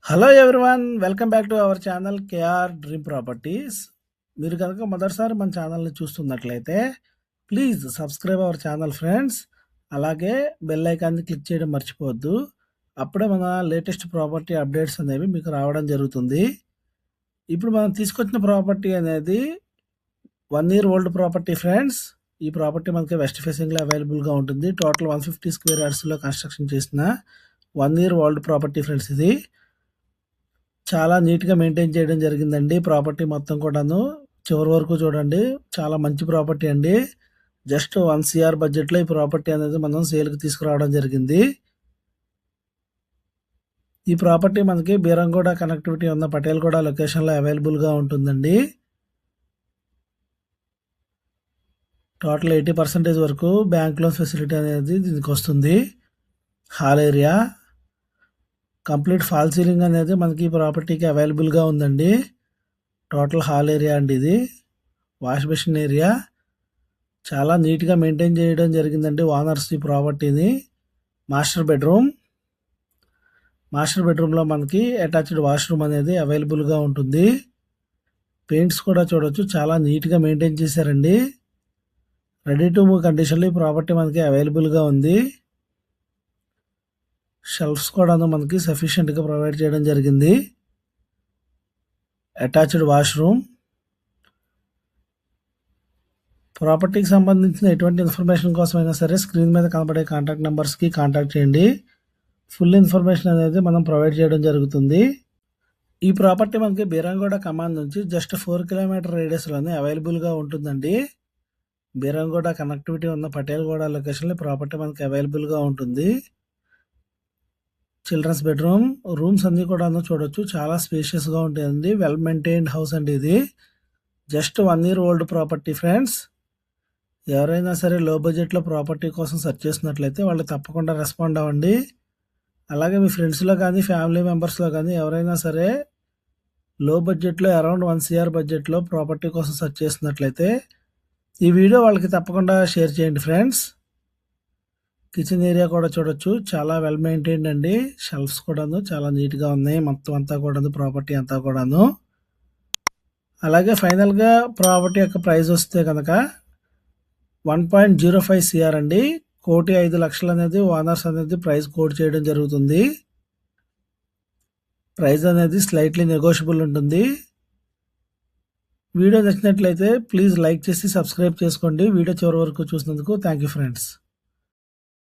Hello everyone, welcome back to our channel KR dream properties. మీరు కనుక మొదటిసారి మన ఛానల్ని చూస్తున్నట్లయితే please subscribe our channel friends. అలాగే బెల్ ఐకాన్ని క్లిక్ చేయడం మర్చిపోవద్దు. అప్పుడే మన లేటెస్ట్ ప్రాపర్టీ అప్డేట్స్ అనేవి మీకు రావడం జరుగుతుంది. ఇప్పుడు మనం తీసుకొచ్చిన ప్రాపర్టీ అనేది 1 year ఓల్డ్ ప్రాపర్టీ ఫ్రెండ్స్. ఈ ప్రాపర్టీ మనకి వెస్ట్ ఫేసింగ్లో అవైలబుల్గా ఉంటుంది. టోటల్ 150 స్క్వేర్ యార్డ్స్లో కన్స్ట్రక్షన్ చేసిన 1 year ఓల్డ్ ప్రాపర్టీ ఫ్రెండ్స్. ఇది చాలా నీట్గా మెయింటైన్ చేయడం జరిగిందండి. ప్రాపర్టీ మొత్తం కూడాను చివరి వరకు చూడండి. చాలా మంచి ప్రాపర్టీ అండి. జస్ట్ 1 CR బడ్జెట్లో ఈ ప్రాపర్టీ అనేది మనం సేల్కి తీసుకురావడం జరిగింది. ఈ ప్రాపర్టీ మనకి బీరంగూడ కనెక్టివిటీ ఉన్న పటేల్గూడ లొకేషన్లో అవైలబుల్గా ఉంటుందండి. టోటల్ 80% వరకు బ్యాంక్ లోన్ ఫెసిలిటీ అనేది దీనికి వస్తుంది. Hall area complete fall ceiling అనేది మనకి ఈ ప్రాపర్టీకి అవైలబుల్గా ఉందండి. టోటల్ హాల్ ఏరియా అండి ఇది. వాష్ బేసిన్ ఏరియా చాలా నీట్గా మెయింటైన్ చేయడం జరిగిందండి ఓనర్స్ ఈ ప్రాపర్టీని. మాస్టర్ బెడ్రూమ్లో మనకి అటాచ్డ్ వాష్రూమ్ అనేది అవైలబుల్గా ఉంటుంది. పెయింట్స్ కూడా చూడొచ్చు, చాలా నీట్గా మెయింటైన్ చేశారండి. రెడీ టు మూవ్ కండిషన్లో ఈ ప్రాపర్టీ మనకి అవైలబుల్గా ఉంది. షెల్ఫ్స్ కూడా మనకి సఫిషియెంట్గా ప్రొవైడ్ చేయడం జరిగింది. Attached washroom. ప్రాపర్టీకి సంబంధించిన ఎటువంటి ఇన్ఫర్మేషన్ కోసమైనా సరే స్క్రీన్ మీద కనబడే కాంటాక్ట్ నెంబర్స్కి కాంటాక్ట్ చేయండి. ఫుల్ ఇన్ఫర్మేషన్ అనేది మనం ప్రొవైడ్ చేయడం జరుగుతుంది. ఈ ప్రాపర్టీ మనకి బీరంగూడ కమాండ్ నుంచి జస్ట్ 4 kilometer రేడియస్లోనే అవైలబుల్గా ఉంటుందండి. బీరంగూడ కనెక్టివిటీ ఉన్న పటేల్గూడ లొకేషన్లో ప్రాపర్టీ మనకి అవైలబుల్గా ఉంటుంది. చిల్డ్రన్స్ బెడ్రూమ్, రూమ్స్ అన్నీ కూడా చూడొచ్చు, చాలా స్పేషియస్గా ఉంటాయండి. వెల్ మెయింటైన్డ్ హౌస్ అండి ఇది. Just 1 year old property friends. ఎవరైనా సరే లో బడ్జెట్లో ప్రాపర్టీ కోసం సెర్చ్ చేసినట్లయితే వాళ్ళు తప్పకుండా రెస్పాండ్ అవ్వండి. అలాగే మీ ఫ్రెండ్స్లో కానీ ఫ్యామిలీ మెంబర్స్లో కానీ ఎవరైనా సరే లో బడ్జెట్లో అరౌండ్ 1 CR బడ్జెట్లో ప్రాపర్టీ కోసం సెర్చ్ చేసినట్లయితే ఈ వీడియో వాళ్ళకి తప్పకుండా షేర్ చేయండి ఫ్రెండ్స్. కిచెన్ ఏరియా కూడా చూడొచ్చు, చాలా వెల్ మెయింటైన్డ్ అండి. షెల్ఫ్స్ కూడాను చాలా నీట్గా ఉన్నాయి. మొత్తం అంతా కూడాను ప్రాపర్టీ అంతా కూడాను. అలాగే ఫైనల్గా ప్రాపర్టీ యొక్క ప్రైస్ వస్తే కనుక 1.05 CR అండి. 1,05,00,000 అనేది ఓనర్స్ అనేది ప్రైస్ కోట్ చేయడం జరుగుతుంది. ప్రైస్ అనేది స్లైట్లీ నెగోషియబుల్ ఉంటుంది. వీడియో నచ్చినట్లయితే ప్లీజ్ లైక్ చేసి సబ్స్క్రైబ్ చేసుకోండి. వీడియో చివరి వరకు చూసినందుకు థ్యాంక్ యూ ఫ్రెండ్స్.